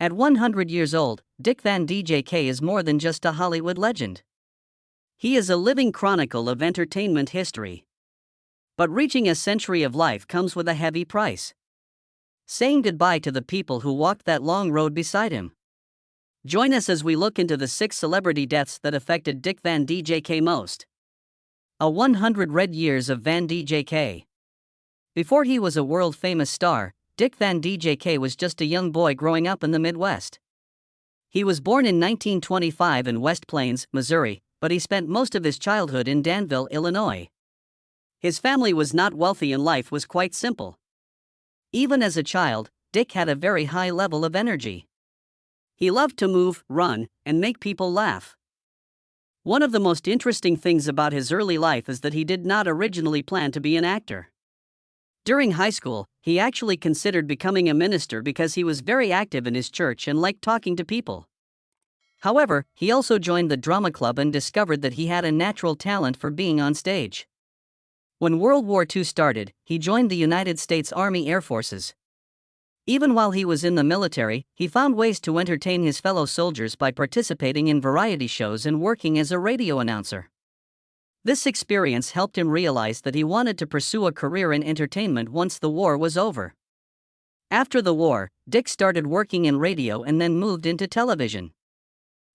At 100 years old, Dick Van DJK is more than just a Hollywood legend. He is a living chronicle of entertainment history. But reaching a century of life comes with a heavy price. Saying goodbye to the people who walked that long road beside him. Join us as we look into the 6 celebrity deaths that affected Dick Van DJK most. A 100 Red Years of Van DJK. Before he was a world-famous star, Dick Van DJK was just a young boy growing up in the Midwest. He was born in 1925 in West Plains, Missouri, but he spent most of his childhood in Danville, Illinois. His family was not wealthy and life was quite simple. Even as a child, Dick had a very high level of energy. He loved to move, run, and make people laugh. One of the most interesting things about his early life is that he did not originally plan to be an actor. During high school, he actually considered becoming a minister because he was very active in his church and liked talking to people. However, he also joined the drama club and discovered that he had a natural talent for being on stage. When World War II started, he joined the United States Army Air Forces. Even while he was in the military, he found ways to entertain his fellow soldiers by participating in variety shows and working as a radio announcer. This experience helped him realize that he wanted to pursue a career in entertainment once the war was over. After the war, Dick started working in radio and then moved into television.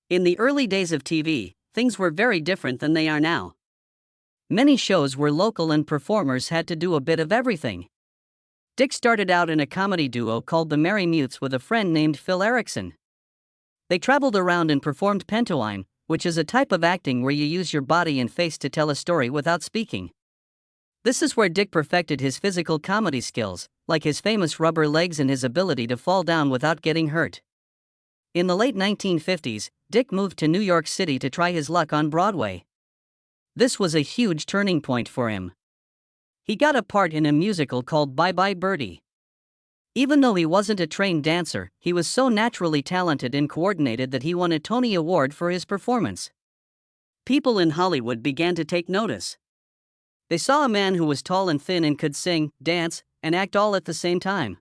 In the early days of TV, things were very different than they are now. Many shows were local and performers had to do a bit of everything. Dick started out in a comedy duo called the Merry Mutes with a friend named Phil Erickson. They traveled around and performed pantomime, which is a type of acting where you use your body and face to tell a story without speaking. This is where Dick perfected his physical comedy skills, like his famous rubber legs and his ability to fall down without getting hurt. In the late 1950s, Dick moved to New York City to try his luck on Broadway. This was a huge turning point for him. He got a part in a musical called Bye Bye Birdie. Even though he wasn't a trained dancer, he was so naturally talented and coordinated that he won a Tony Award for his performance. People in Hollywood began to take notice. They saw a man who was tall and thin and could sing, dance, and act all at the same time.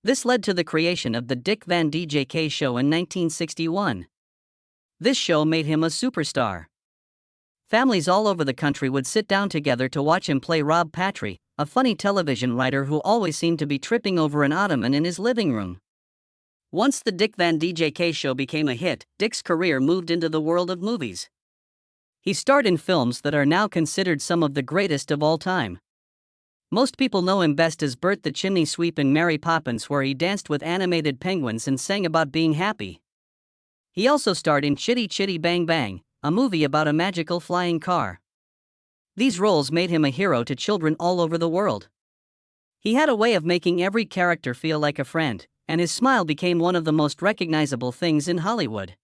This led to the creation of the Dick Van DJK Show in 1961. This show made him a superstar. Families all over the country would sit down together to watch him play Rob Patry, a funny television writer who always seemed to be tripping over an ottoman in his living room. Once the Dick Van DJK Show became a hit, Dick's career moved into the world of movies. He starred in films that are now considered some of the greatest of all time. Most people know him best as Bert the Chimney Sweep in Mary Poppins, where he danced with animated penguins and sang about being happy. He also starred in Chitty Chitty Bang Bang, a movie about a magical flying car. These roles made him a hero to children all over the world. He had a way of making every character feel like a friend, and his smile became one of the most recognizable things in Hollywood.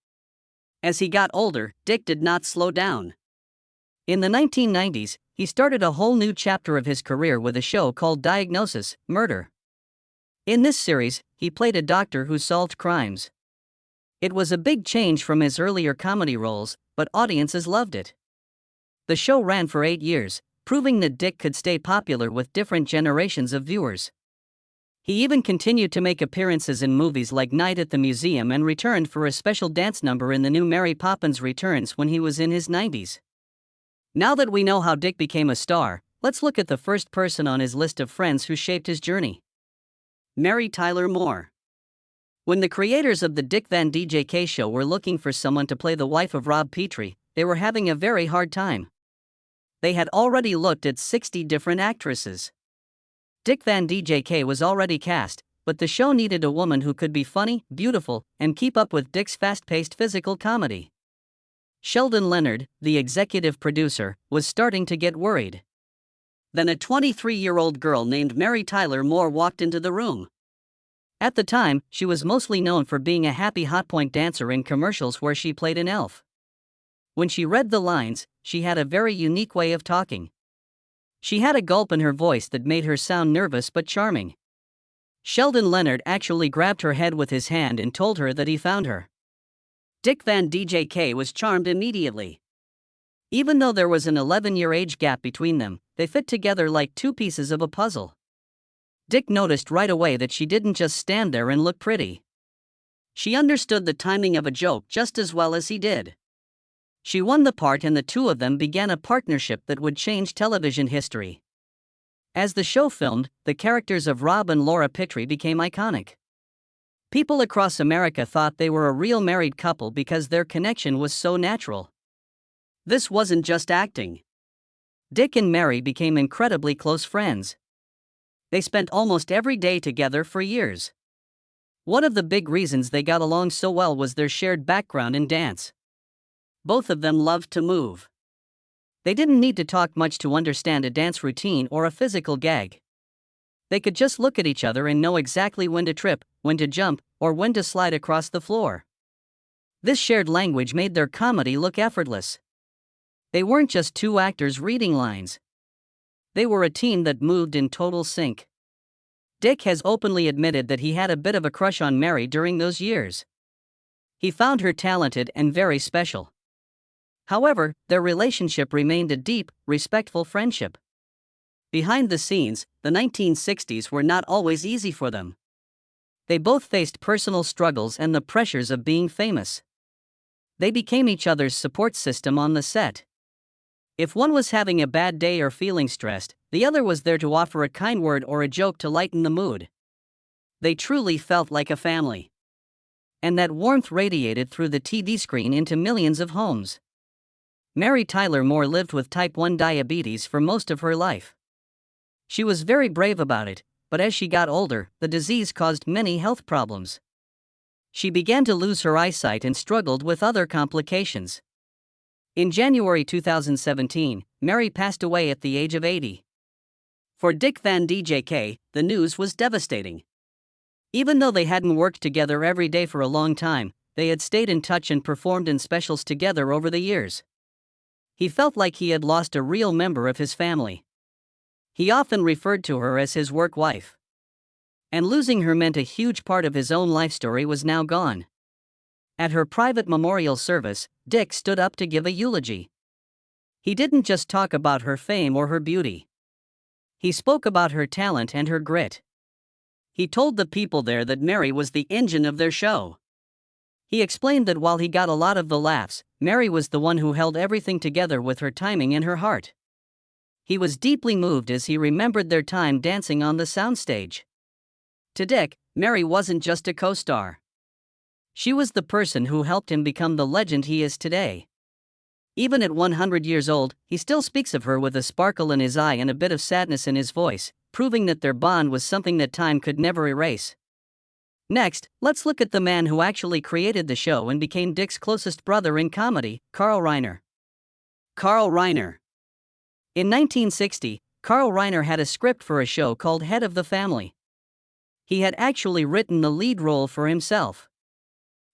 As he got older, Dick did not slow down. In the 1990s, he started a whole new chapter of his career with a show called Diagnosis: Murder. In this series, he played a doctor who solved crimes. It was a big change from his earlier comedy roles, but audiences loved it. The show ran for 8 years, proving that Dick could stay popular with different generations of viewers. He even continued to make appearances in movies like Night at the Museum and returned for a special dance number in the new Mary Poppins Returns when he was in his 90s. Now that we know how Dick became a star, let's look at the first person on his list of friends who shaped his journey. Mary Tyler Moore. When the creators of the Dick Van DJK Show were looking for someone to play the wife of Rob Petrie, they were having a very hard time. They had already looked at 60 different actresses. Dick Van DJK was already cast, but the show needed a woman who could be funny, beautiful, and keep up with Dick's fast-paced physical comedy. Sheldon Leonard, the executive producer, was starting to get worried. Then a 23-year-old girl named Mary Tyler Moore walked into the room. At the time, she was mostly known for being a happy hot point dancer in commercials where she played an elf. When she read the lines, she had a very unique way of talking. She had a gulp in her voice that made her sound nervous but charming. Sheldon Leonard actually grabbed her head with his hand and told her that he found her. Dick Van DJK was charmed immediately. Even though there was an 11-year age gap between them, they fit together like two pieces of a puzzle. Dick noticed right away that she didn't just stand there and look pretty. She understood the timing of a joke just as well as he did. She won the part, and the two of them began a partnership that would change television history. As the show filmed, the characters of Rob and Laura Pitre became iconic. People across America thought they were a real married couple because their connection was so natural. This wasn't just acting. Dick and Mary became incredibly close friends. They spent almost every day together for years. One of the big reasons they got along so well was their shared background in dance. Both of them loved to move. They didn't need to talk much to understand a dance routine or a physical gag. They could just look at each other and know exactly when to trip, when to jump, or when to slide across the floor. This shared language made their comedy look effortless. They weren't just two actors reading lines. They were a team that moved in total sync. Dick has openly admitted that he had a bit of a crush on Mary during those years. He found her talented and very special. However, their relationship remained a deep, respectful friendship. Behind the scenes, the 1960s were not always easy for them. They both faced personal struggles and the pressures of being famous. They became each other's support system on the set. If one was having a bad day or feeling stressed, the other was there to offer a kind word or a joke to lighten the mood. They truly felt like a family. And that warmth radiated through the TV screen into millions of homes. Mary Tyler Moore lived with type 1 diabetes for most of her life. She was very brave about it, but as she got older, the disease caused many health problems. She began to lose her eyesight and struggled with other complications. In January 2017, Mary passed away at the age of 80. For Dick Van Dyke, the news was devastating. Even though they hadn't worked together every day for a long time, they had stayed in touch and performed in specials together over the years. He felt like he had lost a real member of his family. He often referred to her as his work wife. And losing her meant a huge part of his own life story was now gone. At her private memorial service, Dick stood up to give a eulogy. He didn't just talk about her fame or her beauty. He spoke about her talent and her grit. He told the people there that Mary was the engine of their show. He explained that while he got a lot of the laughs, Mary was the one who held everything together with her timing and her heart. He was deeply moved as he remembered their time dancing on the soundstage. To Dick, Mary wasn't just a co-star. She was the person who helped him become the legend he is today. Even at 100 years old, he still speaks of her with a sparkle in his eye and a bit of sadness in his voice, proving that their bond was something that time could never erase. Next, let's look at the man who actually created the show and became Dick's closest brother in comedy, Carl Reiner. Carl Reiner. In 1960, Carl Reiner had a script for a show called Head of the Family. He had actually written the lead role for himself.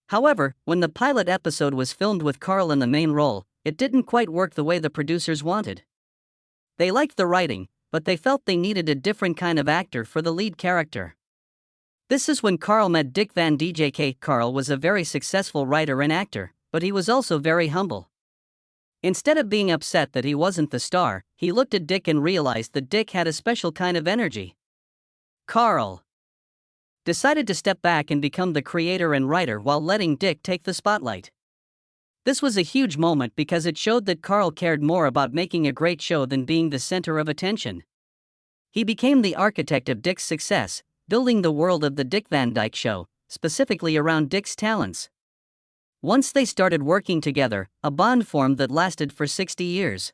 However, when the pilot episode was filmed with Carl in the main role, it didn't quite work the way the producers wanted. They liked the writing, but they felt they needed a different kind of actor for the lead character. This is when Carl met Dick Van Dyke. Carl was a very successful writer and actor, but he was also very humble. Instead of being upset that he wasn't the star, he looked at Dick and realized that Dick had a special kind of energy. Carl decided to step back and become the creator and writer while letting Dick take the spotlight. This was a huge moment because it showed that Carl cared more about making a great show than being the center of attention. He became the architect of Dick's success, building the world of the Dick Van Dyke Show, specifically around Dick's talents. Once they started working together, a bond formed that lasted for 60 years.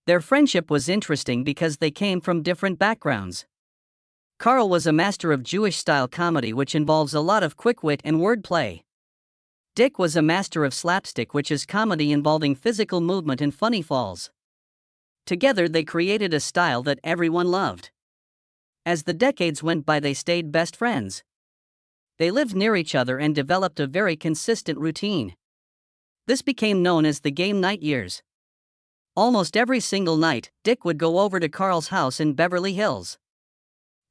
Their friendship was interesting because they came from different backgrounds. Carl was a master of Jewish-style comedy, which involves a lot of quick wit and wordplay. Dick was a master of slapstick, which is comedy involving physical movement and funny falls. Together they created a style that everyone loved. As the decades went by, they stayed best friends. They lived near each other and developed a very consistent routine. This became known as the game night years. Almost every single night, Dick would go over to Carl's house in Beverly Hills.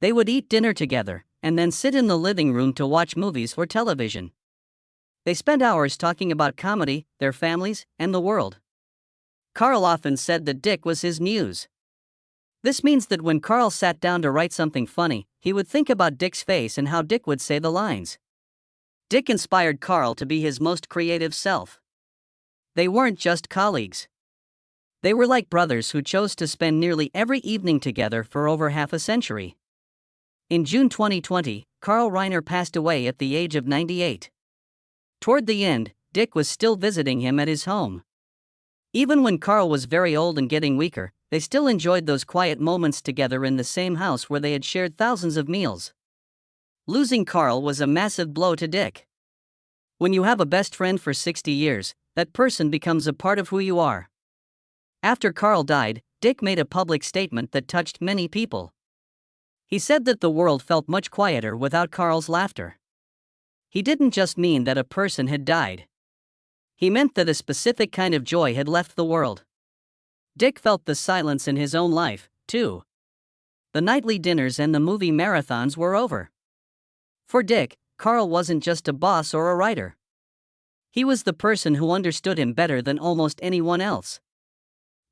They would eat dinner together, and then sit in the living room to watch movies or television. They spent hours talking about comedy, their families, and the world. Carl often said that Dick was his muse. This means that when Carl sat down to write something funny, he would think about Dick's face and how Dick would say the lines. Dick inspired Carl to be his most creative self. They weren't just colleagues. They were like brothers who chose to spend nearly every evening together for over half a century. In June 2020, Carl Reiner passed away at the age of 98. Toward the end, Dick was still visiting him at his home. Even when Carl was very old and getting weaker, they still enjoyed those quiet moments together in the same house where they had shared thousands of meals. Losing Carl was a massive blow to Dick. When you have a best friend for 60 years, that person becomes a part of who you are. After Carl died, Dick made a public statement that touched many people. He said that the world felt much quieter without Carl's laughter. He didn't just mean that a person had died. He meant that a specific kind of joy had left the world. Dick felt the silence in his own life, too. The nightly dinners and the movie marathons were over. For Dick, Carl wasn't just a boss or a writer. He was the person who understood him better than almost anyone else.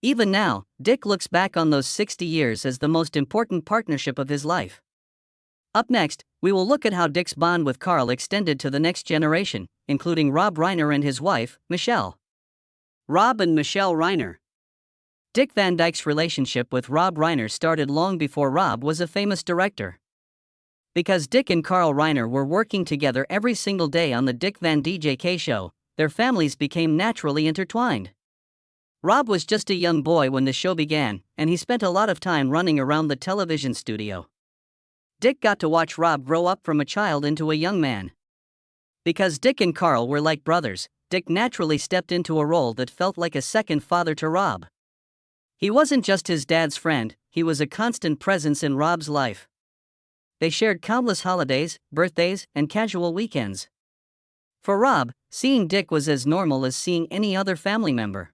Even now, Dick looks back on those 60 years as the most important partnership of his life. Up next, we will look at how Dick's bond with Carl extended to the next generation, including Rob Reiner and his wife, Michelle. Rob and Michelle Reiner. Dick Van Dyke's relationship with Rob Reiner started long before Rob was a famous director. Because Dick and Carl Reiner were working together every single day on the Dick Van DJK show, their families became naturally intertwined. Rob was just a young boy when the show began, and he spent a lot of time running around the television studio. Dick got to watch Rob grow up from a child into a young man. Because Dick and Carl were like brothers, Dick naturally stepped into a role that felt like a second father to Rob. He wasn't just his dad's friend, he was a constant presence in Rob's life. They shared countless holidays, birthdays, and casual weekends. For Rob, seeing Dick was as normal as seeing any other family member.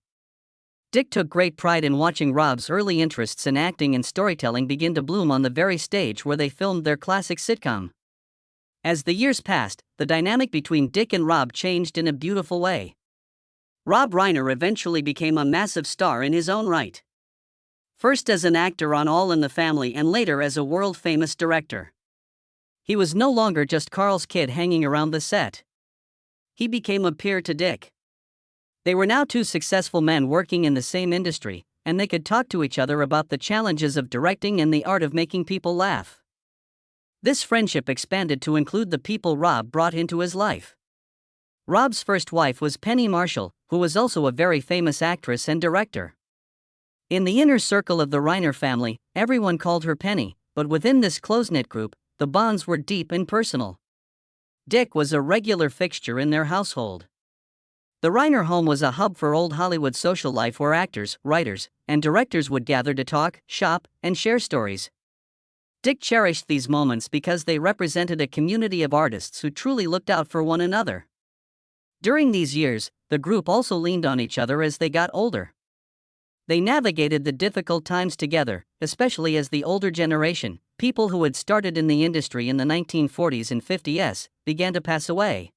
Dick took great pride in watching Rob's early interests in acting and storytelling begin to bloom on the very stage where they filmed their classic sitcom. As the years passed, the dynamic between Dick and Rob changed in a beautiful way. Rob Reiner eventually became a massive star in his own right. First as an actor on All in the Family and later as a world-famous director. He was no longer just Carl's kid hanging around the set. He became a peer to Dick. They were now two successful men working in the same industry, and they could talk to each other about the challenges of directing and the art of making people laugh. This friendship expanded to include the people Rob brought into his life. Rob's first wife was Penny Marshall, who was also a very famous actress and director. In the inner circle of the Reiner family, everyone called her Penny, but within this close-knit group, the bonds were deep and personal. Dick was a regular fixture in their household. The Reiner home was a hub for old Hollywood social life where actors, writers, and directors would gather to talk, shop, and share stories. Dick cherished these moments because they represented a community of artists who truly looked out for one another. During these years, the group also leaned on each other as they got older. They navigated the difficult times together, especially as the older generation, people who had started in the industry in the 1940s and 50s, began to pass away.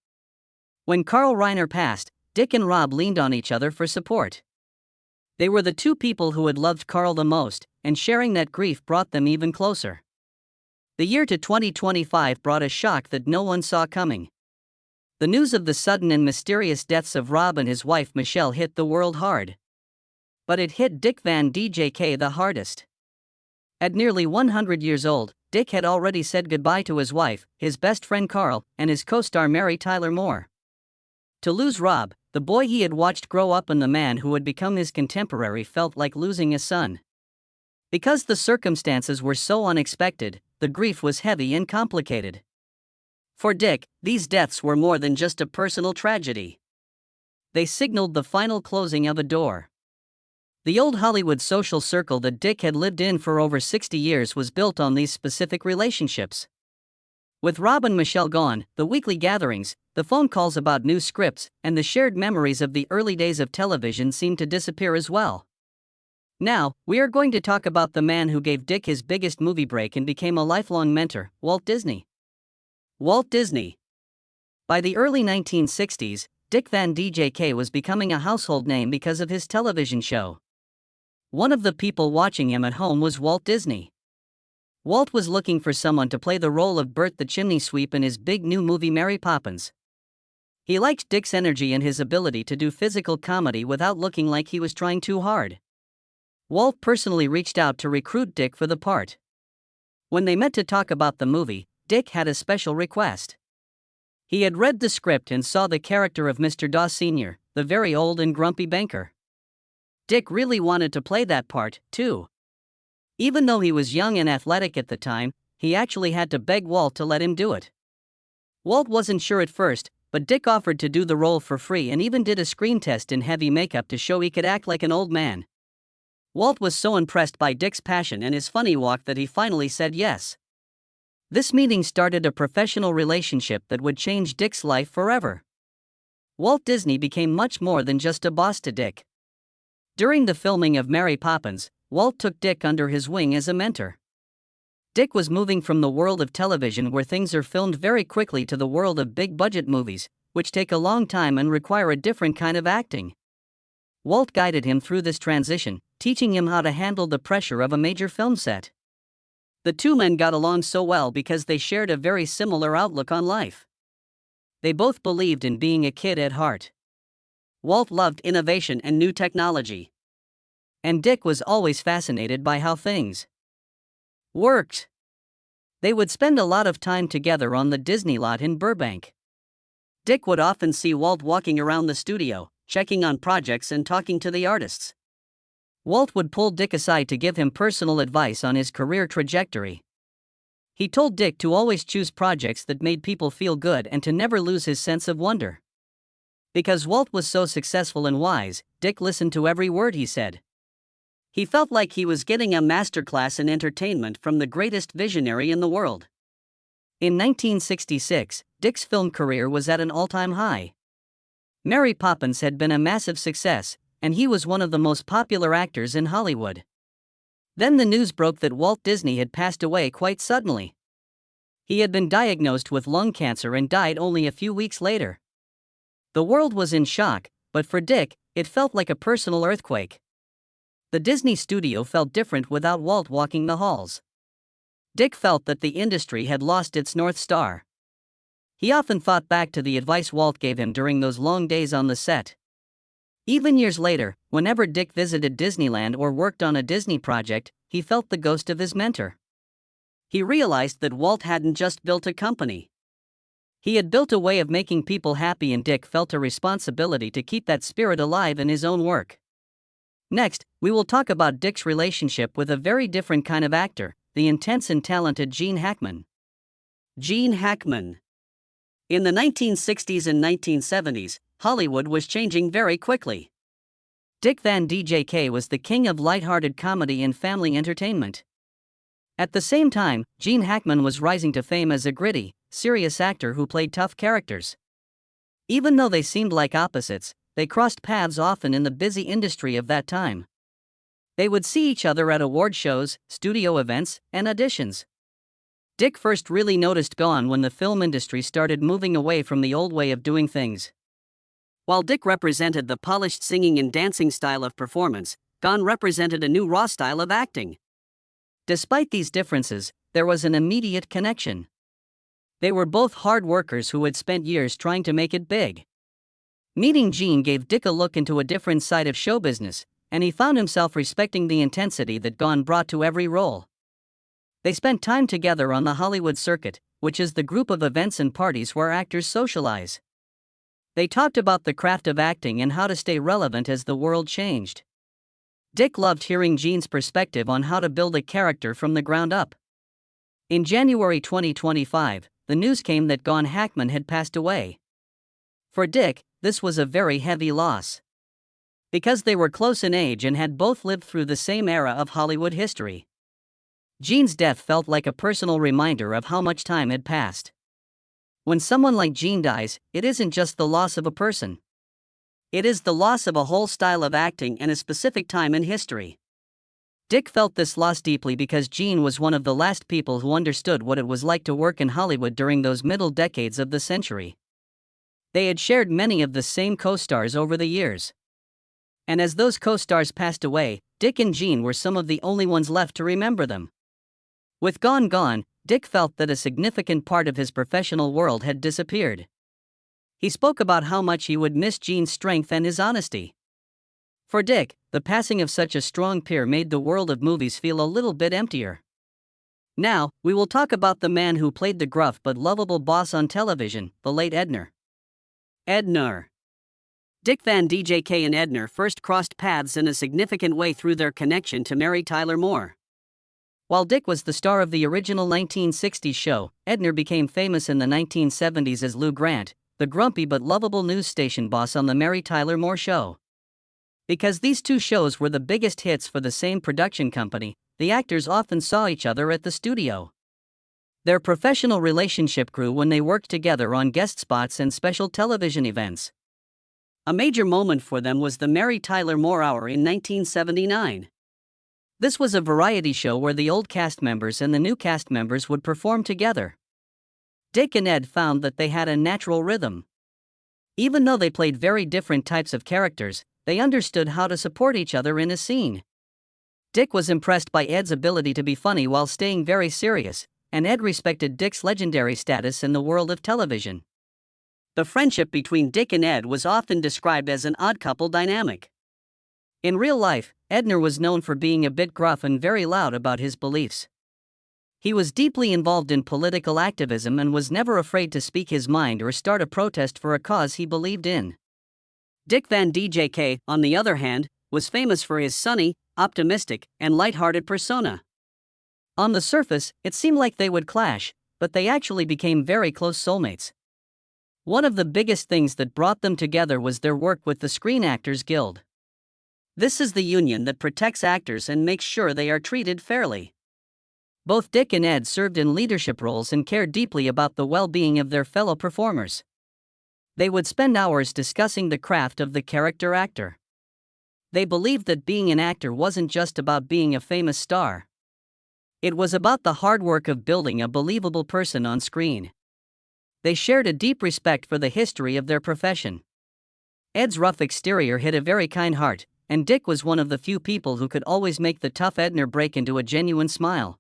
When Carl Reiner passed, Dick and Rob leaned on each other for support. They were the two people who had loved Carl the most, and sharing that grief brought them even closer. The year to 2025 brought a shock that no one saw coming. The news of the sudden and mysterious deaths of Rob and his wife Michelle hit the world hard. But it hit Dick Van DJK the hardest. At nearly 100 years old, Dick had already said goodbye to his wife, his best friend Carl, and his co-star Mary Tyler Moore. To lose Rob, the boy he had watched grow up and the man who had become his contemporary, felt like losing a son. Because the circumstances were so unexpected, the grief was heavy and complicated. For Dick, these deaths were more than just a personal tragedy. They signaled the final closing of a door. The old Hollywood social circle that Dick had lived in for over 60 years was built on these specific relationships. With Rob and Michelle gone, the weekly gatherings, the phone calls about new scripts, and the shared memories of the early days of television seemed to disappear as well. Now, we are going to talk about the man who gave Dick his biggest movie break and became a lifelong mentor, Walt Disney. Walt Disney. By the early 1960s, Dick Van DJK was becoming a household name because of his television show. One of the people watching him at home was Walt Disney. Walt was looking for someone to play the role of Bert the Chimney Sweep in his big new movie Mary Poppins. He liked Dick's energy and his ability to do physical comedy without looking like he was trying too hard. Walt personally reached out to recruit Dick for the part. When they met to talk about the movie, Dick had a special request. He had read the script and saw the character of Mr. Daw Sr., the very old and grumpy banker. Dick really wanted to play that part, too. Even though he was young and athletic at the time, he actually had to beg Walt to let him do it. Walt wasn't sure at first, but Dick offered to do the role for free and even did a screen test in heavy makeup to show he could act like an old man. Walt was so impressed by Dick's passion and his funny walk that he finally said yes. This meeting started a professional relationship that would change Dick's life forever. Walt Disney became much more than just a boss to Dick. During the filming of Mary Poppins, Walt took Dick under his wing as a mentor. Dick was moving from the world of television where things are filmed very quickly to the world of big-budget movies, which take a long time and require a different kind of acting. Walt guided him through this transition, teaching him how to handle the pressure of a major film set. The two men got along so well because they shared a very similar outlook on life. They both believed in being a kid at heart. Walt loved innovation and new technology. And Dick was always fascinated by how things worked. They would spend a lot of time together on the Disney lot in Burbank. Dick would often see Walt walking around the studio, checking on projects and talking to the artists. Walt would pull Dick aside to give him personal advice on his career trajectory. He told Dick to always choose projects that made people feel good and to never lose his sense of wonder. Because Walt was so successful and wise, Dick listened to every word he said. He felt like he was getting a masterclass in entertainment from the greatest visionary in the world. In 1966, Dick's film career was at an all-time high. Mary Poppins had been a massive success, and he was one of the most popular actors in Hollywood. Then the news broke that Walt Disney had passed away quite suddenly. He had been diagnosed with lung cancer and died only a few weeks later. The world was in shock, but for Dick, it felt like a personal earthquake. The Disney studio felt different without Walt walking the halls. Dick felt that the industry had lost its North Star. He often thought back to the advice Walt gave him during those long days on the set. Even years later, whenever Dick visited Disneyland or worked on a Disney project, he felt the ghost of his mentor. He realized that Walt hadn't just built a company. He had built a way of making people happy, and Dick felt a responsibility to keep that spirit alive in his own work. Next, we will talk about Dick's relationship with a very different kind of actor, the intense and talented Gene Hackman. Gene Hackman. In the 1960s and 1970s, Hollywood was changing very quickly. Dick Van DJK was the king of lighthearted comedy and family entertainment. At the same time, Gene Hackman was rising to fame as a gritty, serious actor who played tough characters. Even though they seemed like opposites, they crossed paths often in the busy industry of that time. They would see each other at award shows, studio events, and auditions. Dick first really noticed Gone when the film industry started moving away from the old way of doing things. While Dick represented the polished singing and dancing style of performance, Gone represented a new raw style of acting. Despite these differences, there was an immediate connection. They were both hard workers who had spent years trying to make it big. Meeting Gene gave Dick a look into a different side of show business, and he found himself respecting the intensity that Gone brought to every role. They spent time together on the Hollywood circuit, which is the group of events and parties where actors socialize. They talked about the craft of acting and how to stay relevant as the world changed. Dick loved hearing Gene's perspective on how to build a character from the ground up. In January 2025, the news came that Gone Hackman had passed away. For Dick, this was a very heavy loss. Because they were close in age and had both lived through the same era of Hollywood history. Gene's death felt like a personal reminder of how much time had passed. When someone like Gene dies, it isn't just the loss of a person. It is the loss of a whole style of acting and a specific time in history. Dick felt this loss deeply because Gene was one of the last people who understood what it was like to work in Hollywood during those middle decades of the century. They had shared many of the same co-stars over the years. And as those co-stars passed away, Dick and Gene were some of the only ones left to remember them. With Gone, Dick felt that a significant part of his professional world had disappeared. He spoke about how much he would miss Gene's strength and his honesty. For Dick, the passing of such a strong peer made the world of movies feel a little bit emptier. Now, we will talk about the man who played the gruff but lovable boss on television, the late Edner. Edner. Dick Van Dyke and Edner first crossed paths in a significant way through their connection to Mary Tyler Moore. While Dick was the star of the original 1960s show, Edner became famous in the 1970s as Lou Grant, the grumpy but lovable news station boss on the Mary Tyler Moore Show. Because these two shows were the biggest hits for the same production company, the actors often saw each other at the studio. Their professional relationship grew when they worked together on guest spots and special television events. A major moment for them was the Mary Tyler Moore Hour in 1979. This was a variety show where the old cast members and the new cast members would perform together. Dick and Ed found that they had a natural rhythm. Even though they played very different types of characters, they understood how to support each other in a scene. Dick was impressed by Ed's ability to be funny while staying very serious, and Ed respected Dick's legendary status in the world of television. The friendship between Dick and Ed was often described as an odd couple dynamic. In real life, Edner was known for being a bit gruff and very loud about his beliefs. He was deeply involved in political activism and was never afraid to speak his mind or start a protest for a cause he believed in. Dick Van Dyke, on the other hand, was famous for his sunny, optimistic, and light-hearted persona. On the surface, it seemed like they would clash, but they actually became very close soulmates. One of the biggest things that brought them together was their work with the Screen Actors Guild. This is the union that protects actors and makes sure they are treated fairly. Both Dick and Ed served in leadership roles and cared deeply about the well-being of their fellow performers. They would spend hours discussing the craft of the character actor. They believed that being an actor wasn't just about being a famous star. It was about the hard work of building a believable person on screen. They shared a deep respect for the history of their profession. Ed's rough exterior hid a very kind heart, and Dick was one of the few people who could always make the tough Edner break into a genuine smile.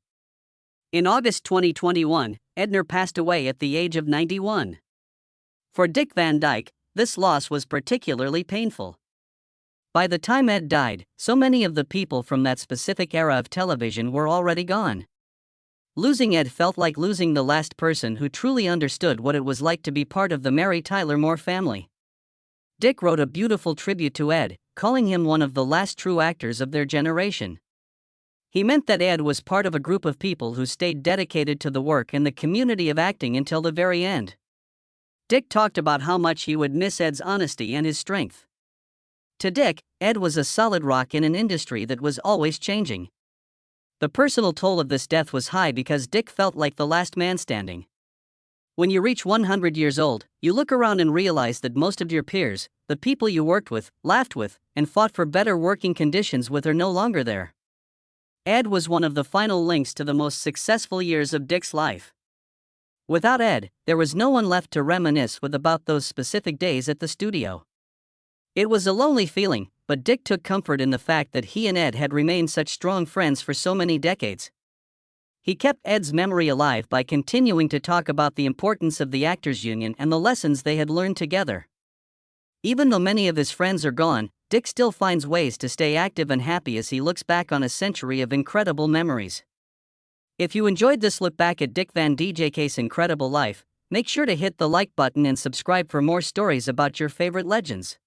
In August 2021, Edner passed away at the age of 91. For Dick Van Dyke, this loss was particularly painful. By the time Ed died, so many of the people from that specific era of television were already gone. Losing Ed felt like losing the last person who truly understood what it was like to be part of the Mary Tyler Moore family. Dick wrote a beautiful tribute to Ed, calling him one of the last true actors of their generation. He meant that Ed was part of a group of people who stayed dedicated to the work and the community of acting until the very end. Dick talked about how much he would miss Ed's honesty and his strength. To Dick, Ed was a solid rock in an industry that was always changing. The personal toll of this death was high because Dick felt like the last man standing. When you reach 100 years old, you look around and realize that most of your peers, the people you worked with, laughed with, and fought for better working conditions with, are no longer there. Ed was one of the final links to the most successful years of Dick's life. Without Ed, there was no one left to reminisce with about those specific days at the studio. It was a lonely feeling, but Dick took comfort in the fact that he and Ed had remained such strong friends for so many decades. He kept Ed's memory alive by continuing to talk about the importance of the Actors Union and the lessons they had learned together. Even though many of his friends are gone, Dick still finds ways to stay active and happy as he looks back on a century of incredible memories. If you enjoyed this look back at Dick Van Dyke's incredible life, make sure to hit the like button and subscribe for more stories about your favorite legends.